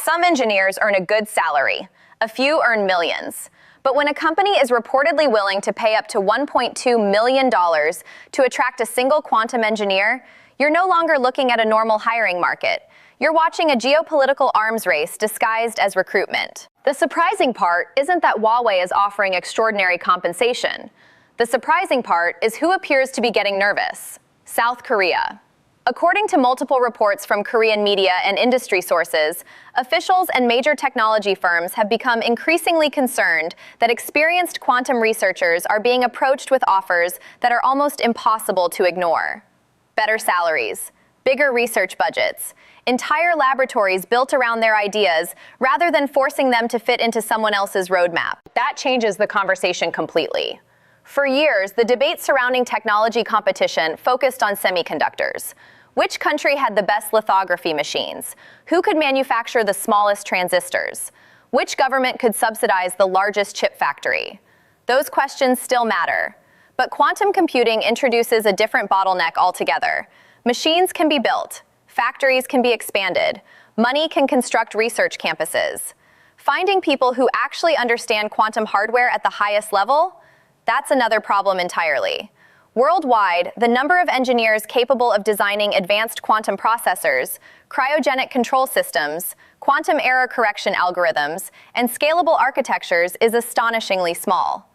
Some engineers earn a good salary. A few earn millions. But when a company is reportedly willing to pay up to $1.2 million to attract a single quantum engineer, you're no longer looking at a normal hiring market. You're watching a geopolitical arms race disguised as recruitment. The surprising part isn't that Huawei is offering extraordinary compensation. The surprising part is who appears to be getting nervous: South Korea. According to multiple reports from Korean media and industry sources, officials and major technology firms have become increasingly concerned that experienced quantum researchers are being approached with offers that are almost impossible to ignore. Better salaries, bigger research budgets, entire laboratories built around their ideas rather than forcing them to fit into someone else's roadmap. That changes the conversation completely. For years, the debate surrounding technology competition focused on semiconductors. Which country had the best lithography machines? Who could manufacture the smallest transistors? Which government could subsidize the largest chip factory? Those questions still matter. But quantum computing introduces a different bottleneck altogether. Machines can be built. Factories can be expanded. Money can construct research campuses. Finding people who actually understand quantum hardware at the highest level? That's another problem entirely. Worldwide, the number of engineers capable of designing advanced quantum processors, cryogenic control systems, quantum error correction algorithms, and scalable architectures is astonishingly small.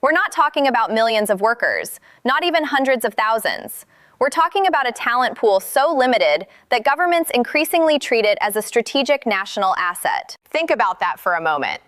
We're not talking about millions of workers, not even hundreds of thousands. We're talking about a talent pool so limited that governments increasingly treat it as a strategic national asset. Think about that for a moment.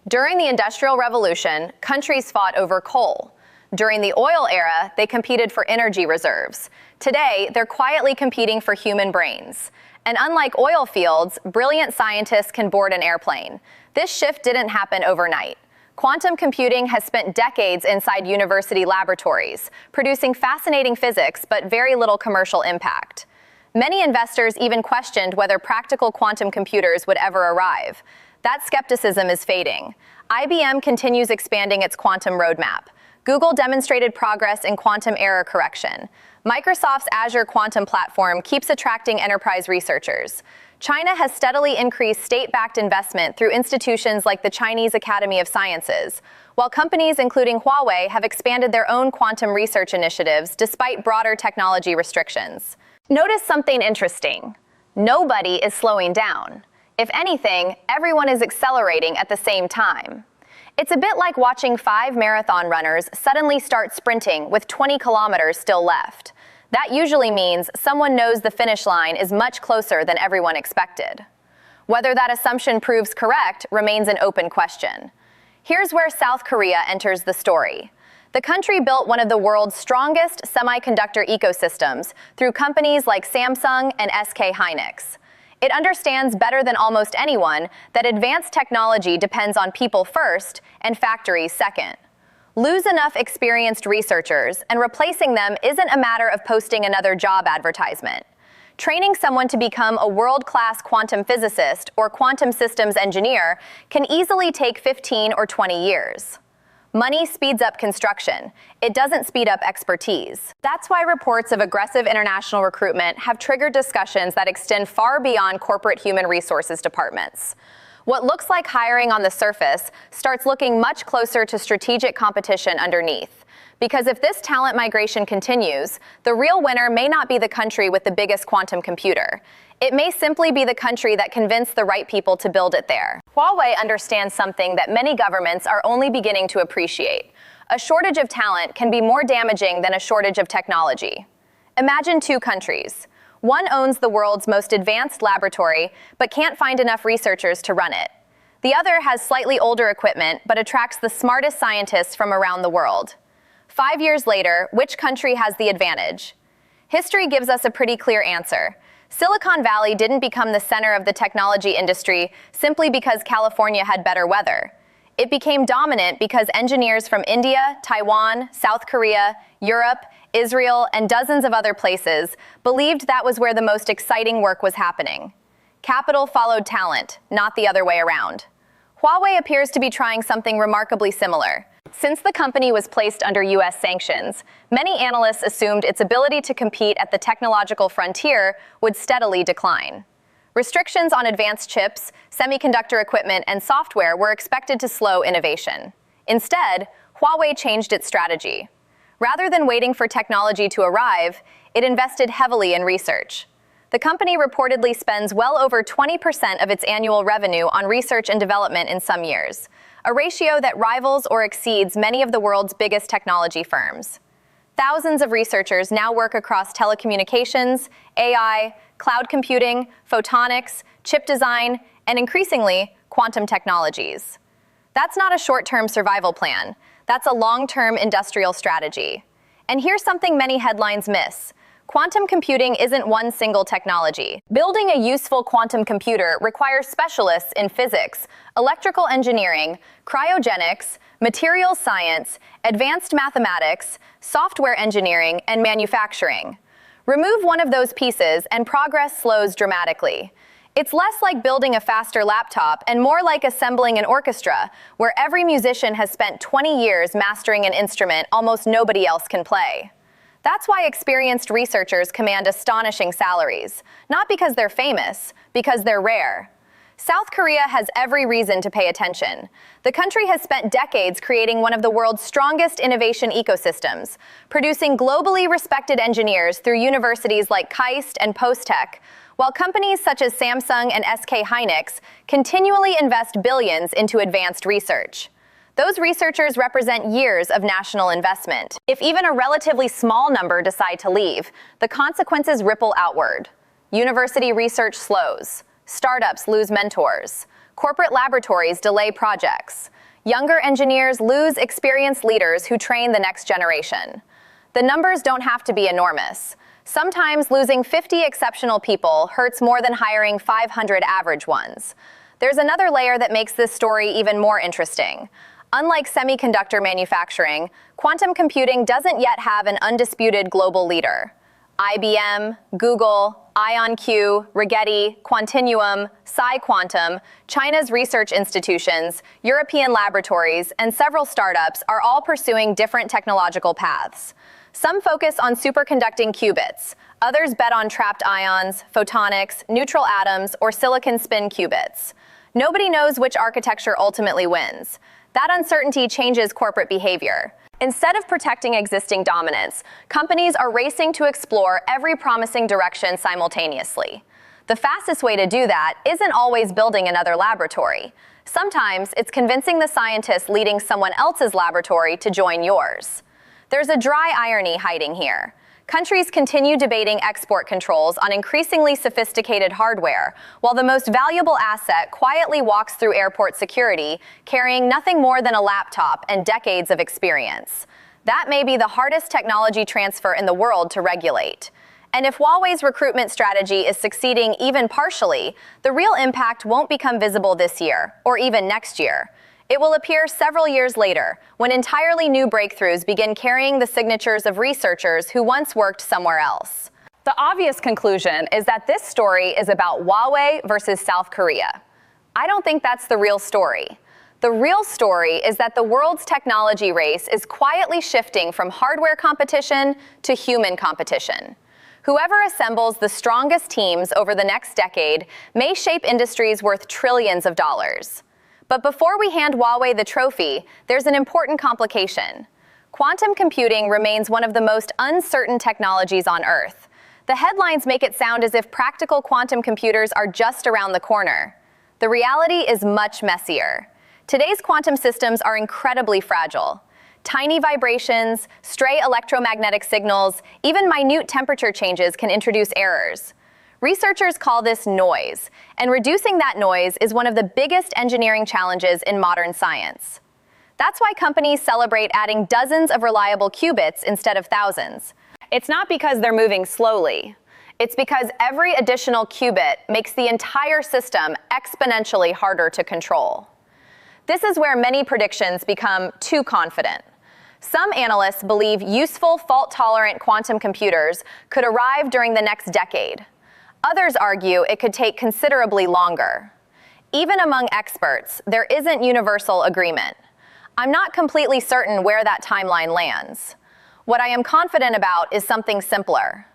During the Industrial Revolution, countries fought over coal. During the oil era, they competed for energy reserves. Today, they're quietly competing for human brains. And unlike oil fields, brilliant scientists can board an airplane. This shift didn't happen overnight. Quantum computing has spent decades inside university laboratories, producing fascinating physics but very little commercial impact. Many investors even questioned whether practical quantum computers would ever arrive. That skepticism is fading. IBM continues expanding its quantum roadmap. Google demonstrated progress in quantum error correction. Microsoft's Azure quantum platform keeps attracting enterprise researchers. China has steadily increased state-backed investment through institutions like the Chinese Academy of Sciences, while companies including Huawei have expanded their own quantum research initiatives despite broader technology restrictions. Notice something interesting. Nobody is slowing down. If anything, everyone is accelerating at the same time. It's a bit like watching 5 marathon runners suddenly start sprinting with 20 kilometers still left. That usually means someone knows the finish line is much closer than everyone expected. Whether that assumption proves correct remains an open question. Here's where South Korea enters the story. The country built one of the world's strongest semiconductor ecosystems through companies like Samsung and SK Hynix. It understands better than almost anyone that advanced technology depends on people first and factories second. Lose enough experienced researchers, and replacing them isn't a matter of posting another job advertisement. Training someone to become a world-class quantum physicist or quantum systems engineer can easily take 15 or 20 years. Money speeds up construction. It doesn't speed up expertise. That's why reports of aggressive international recruitment have triggered discussions that extend far beyond corporate human resources departments. What looks like hiring on the surface starts looking much closer to strategic competition underneath. Because if this talent migration continues, the real winner may not be the country with the biggest quantum computer. It may simply be the country that convinced the right people to build it there. Huawei understands something that many governments are only beginning to appreciate. A shortage of talent can be more damaging than a shortage of technology. Imagine 2 countries. One owns the world's most advanced laboratory, but can't find enough researchers to run it. The other has slightly older equipment, but attracts the smartest scientists from around the world. 5 years later, which country has the advantage? History gives us a pretty clear answer. Silicon Valley didn't become the center of the technology industry simply because California had better weather. It became dominant because engineers from India, Taiwan, South Korea, Europe, Israel, and dozens of other places believed that was where the most exciting work was happening. Capital followed talent, not the other way around. Huawei appears to be trying something remarkably similar. Since the company was placed under U.S. sanctions, many analysts assumed its ability to compete at the technological frontier would steadily decline. Restrictions on advanced chips, semiconductor equipment, and software were expected to slow innovation. Instead, Huawei changed its strategy. Rather than waiting for technology to arrive, it invested heavily in research. The company reportedly spends well over 20% of its annual revenue on research and development in some years, a ratio that rivals or exceeds many of the world's biggest technology firms. Thousands of researchers now work across telecommunications, AI, cloud computing, photonics, chip design, and increasingly, quantum technologies. That's not a short-term survival plan. That's a long-term industrial strategy. And here's something many headlines miss. Quantum computing isn't one single technology. Building a useful quantum computer requires specialists in physics, electrical engineering, cryogenics, materials science, advanced mathematics, software engineering, and manufacturing. Remove one of those pieces and progress slows dramatically. It's less like building a faster laptop and more like assembling an orchestra, where every musician has spent 20 years mastering an instrument almost nobody else can play. That's why experienced researchers command astonishing salaries, not because they're famous, because they're rare. South Korea has every reason to pay attention. The country has spent decades creating one of the world's strongest innovation ecosystems, producing globally respected engineers through universities like KAIST and Poach, while companies such as Samsung and SK Hynix continually invest billions into advanced research. Those researchers represent years of national investment. If even a relatively small number decide to leave, the consequences ripple outward. University research slows. Startups lose mentors. Corporate laboratories delay projects. Younger engineers lose experienced leaders who train the next generation. The numbers don't have to be enormous. Sometimes losing 50 exceptional people hurts more than hiring 500 average ones. There's another layer that makes this story even more interesting. Unlike semiconductor manufacturing, quantum computing doesn't yet have an undisputed global leader. IBM, Google, IonQ, Rigetti, Quantinuum, PsiQuantum, China's research institutions, European laboratories, and several startups are all pursuing different technological paths. Some focus on superconducting qubits. Others bet on trapped ions, photonics, neutral atoms, or silicon spin qubits. Nobody knows which architecture ultimately wins. That uncertainty changes corporate behavior. Instead of protecting existing dominance, companies are racing to explore every promising direction simultaneously. The fastest way to do that isn't always building another laboratory. Sometimes it's convincing the scientists leading someone else's laboratory to join yours. There's a dry irony hiding here. Countries continue debating export controls on increasingly sophisticated hardware, while the most valuable asset quietly walks through airport security, carrying nothing more than a laptop and decades of experience. That may be the hardest technology transfer in the world to regulate. And if Huawei's recruitment strategy is succeeding even partially, the real impact won't become visible this year, or even next year. It will appear several years later, when entirely new breakthroughs begin carrying the signatures of researchers who once worked somewhere else. The obvious conclusion is that this story is about Huawei versus South Korea. I don't think that's the real story. The real story is that the world's technology race is quietly shifting from hardware competition to human competition. Whoever assembles the strongest teams over the next decade may shape industries worth trillions of dollars. But before we hand Huawei the trophy, there's an important complication. Quantum computing remains one of the most uncertain technologies on Earth. The headlines make it sound as if practical quantum computers are just around the corner. The reality is much messier. Today's quantum systems are incredibly fragile. Tiny vibrations, stray electromagnetic signals, even minute temperature changes can introduce errors. Researchers call this noise, and reducing that noise is one of the biggest engineering challenges in modern science. That's why companies celebrate adding dozens of reliable qubits instead of thousands. It's not because they're moving slowly. It's because every additional qubit makes the entire system exponentially harder to control. This is where many predictions become too confident. Some analysts believe useful fault-tolerant quantum computers could arrive during the next decade. Others argue it could take considerably longer. Even among experts, there isn't universal agreement. I'm not completely certain where that timeline lands. What I am confident about is something simpler.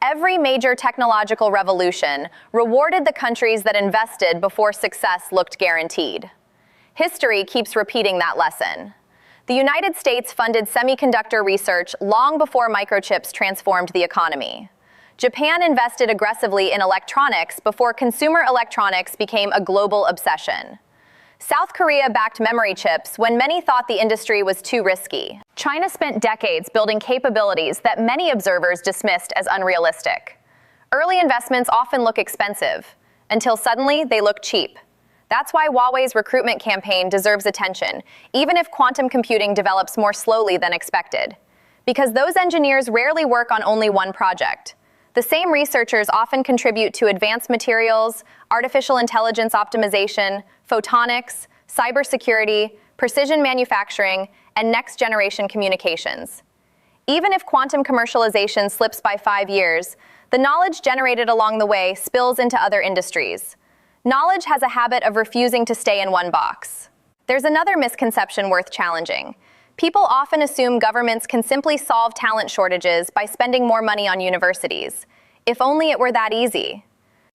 every major technological revolution rewarded the countries that invested before success looked guaranteed. History keeps repeating that lesson. The United States funded semiconductor research long before microchips transformed the economy. Japan invested aggressively in electronics before consumer electronics became a global obsession. South Korea backed memory chips when many thought the industry was too risky. China spent decades building capabilities that many observers dismissed as unrealistic. Early investments often look expensive, until suddenly they look cheap. That's why Huawei's recruitment campaign deserves attention, even if quantum computing develops more slowly than expected. Because those engineers rarely work on only one project. The same researchers often contribute to advanced materials, artificial intelligence optimization, photonics, cybersecurity, precision manufacturing, and next-generation communications. Even if quantum commercialization slips by 5 years, the knowledge generated along the way spills into other industries. Knowledge has a habit of refusing to stay in one box. There's another misconception worth challenging. People often assume governments can simply solve talent shortages by spending more money on universities. If only it were that easy.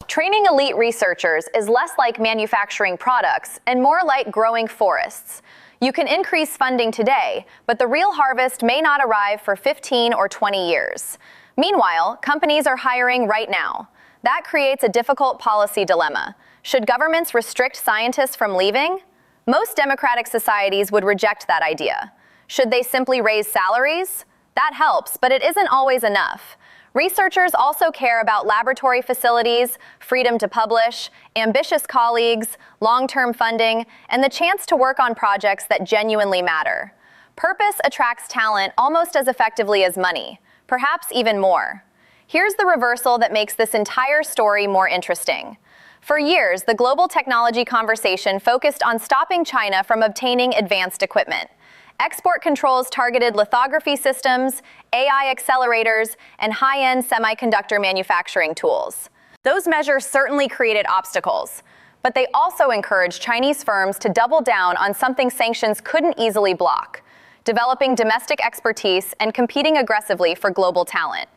Training elite researchers is less like manufacturing products and more like growing forests. You can increase funding today, but the real harvest may not arrive for 15 or 20 years. Meanwhile, companies are hiring right now. That creates a difficult policy dilemma. Should governments restrict scientists from leaving? Most democratic societies would reject that idea. Should they simply raise salaries? That helps, but it isn't always enough. Researchers also care about laboratory facilities, freedom to publish, ambitious colleagues, long-term funding, and the chance to work on projects that genuinely matter. Purpose attracts talent almost as effectively as money, perhaps even more. Here's the reversal that makes this entire story more interesting. For years, the global technology conversation focused on stopping China from obtaining advanced equipment. Export controls targeted lithography systems, AI accelerators, and high-end semiconductor manufacturing tools. Those measures certainly created obstacles, but they also encouraged Chinese firms to double down on something sanctions couldn't easily block: developing domestic expertise and competing aggressively for global talent.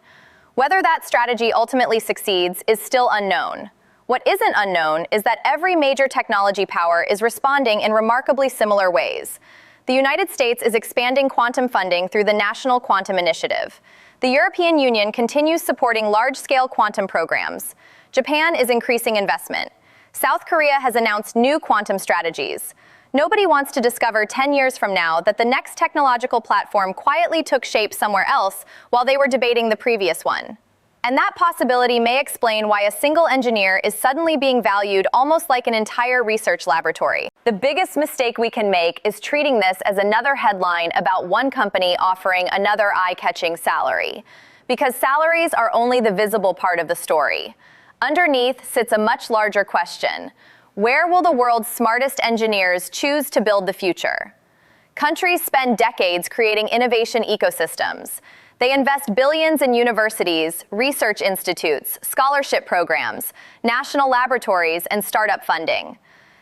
Whether that strategy ultimately succeeds is still unknown. What isn't unknown is that every major technology power is responding in remarkably similar ways. The United States is expanding quantum funding through the National Quantum Initiative. The European Union continues supporting large-scale quantum programs. Japan is increasing investment. South Korea has announced new quantum strategies. Nobody wants to discover 10 years from now that the next technological platform quietly took shape somewhere else while they were debating the previous one. And that possibility may explain why a single engineer is suddenly being valued almost like an entire research laboratory. The biggest mistake we can make is treating this as another headline about one company offering another eye-catching salary. Because salaries are only the visible part of the story. Underneath sits a much larger question. Where will the world's smartest engineers choose to build the future? Countries spend decades creating innovation ecosystems. They invest billions in universities, research institutes, scholarship programs, national laboratories, and startup funding.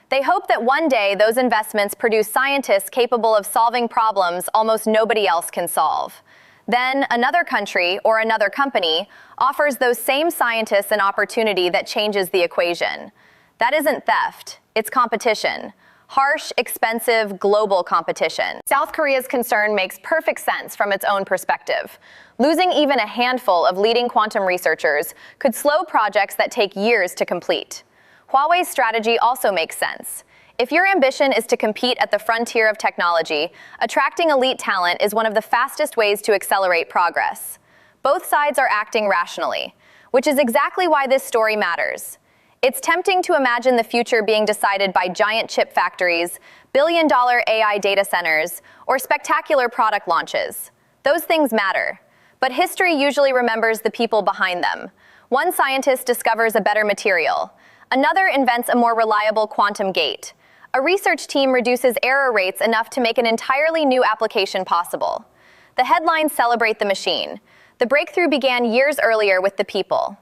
They hope that one day those investments produce scientists capable of solving problems almost nobody else can solve. Then another country or another company offers those same scientists an opportunity that changes the equation. That isn't theft, it's competition. Harsh, expensive, global competition. South Korea's concern makes perfect sense from its own perspective. Losing even a handful of leading quantum researchers could slow projects that take years to complete. Huawei's strategy also makes sense. If your ambition is to compete at the frontier of technology, attracting elite talent is one of the fastest ways to accelerate progress. Both sides are acting rationally, which is exactly why this story matters. It's tempting to imagine the future being decided by giant chip factories, billion-dollar AI data centers, or spectacular product launches. Those things matter, but history usually remembers the people behind them. One scientist discovers a better material. Another invents a more reliable quantum gate. A research team reduces error rates enough to make an entirely new application possible. The headlines celebrate the machine. The breakthrough began years earlier with the people.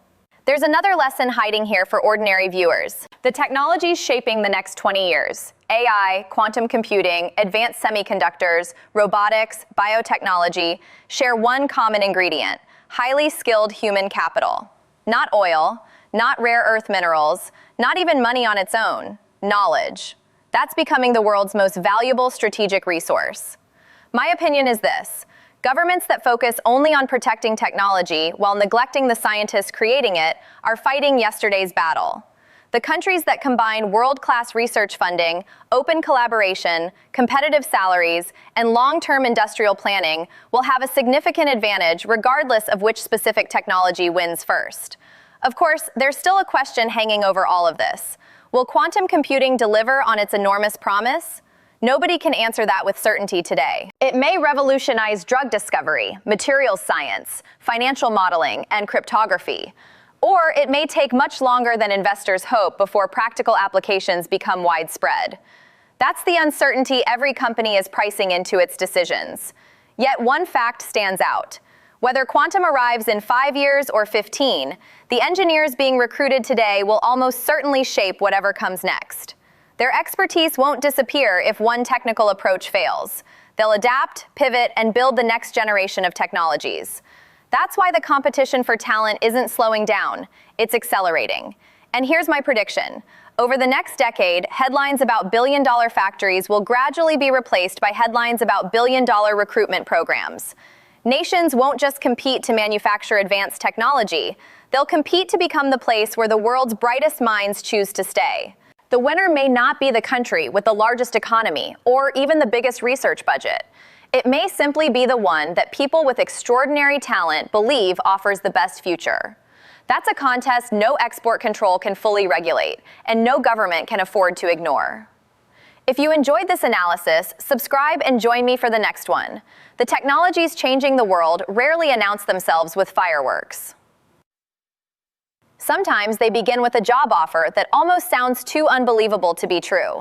There's another lesson hiding here for ordinary viewers. The technologies shaping the next 20 years, AI, quantum computing, advanced semiconductors, robotics, biotechnology, share one common ingredient: highly skilled human capital. Not oil, not rare earth minerals, not even money on its own. Knowledge. That's becoming the world's most valuable strategic resource. My opinion is this: governments that focus only on protecting technology while neglecting the scientists creating it are fighting yesterday's battle. The countries that combine world-class research funding, open collaboration, competitive salaries, and long-term industrial planning will have a significant advantage regardless of which specific technology wins first. Of course, there's still a question hanging over all of this. Will quantum computing deliver on its enormous promise? Nobody can answer that with certainty today. It may revolutionize drug discovery, materials science, financial modeling, and cryptography. Or it may take much longer than investors hope before practical applications become widespread. That's the uncertainty every company is pricing into its decisions. Yet one fact stands out. Whether quantum arrives in 5 years or 15, the engineers being recruited today will almost certainly shape whatever comes next. Their expertise won't disappear if one technical approach fails. They'll adapt, pivot, and build the next generation of technologies. That's why the competition for talent isn't slowing down, it's accelerating. And here's my prediction. Over the next decade, headlines about billion-dollar factories will gradually be replaced by headlines about billion-dollar recruitment programs. Nations won't just compete to manufacture advanced technology, they'll compete to become the place where the world's brightest minds choose to stay. The winner may not be the country with the largest economy or even the biggest research budget. It may simply be the one that people with extraordinary talent believe offers the best future. That's a contest no export control can fully regulate, and no government can afford to ignore. If you enjoyed this analysis, subscribe and join me for the next one. The technologies changing the world rarely announce themselves with fireworks. Sometimes they begin with a job offer that almost sounds too unbelievable to be true.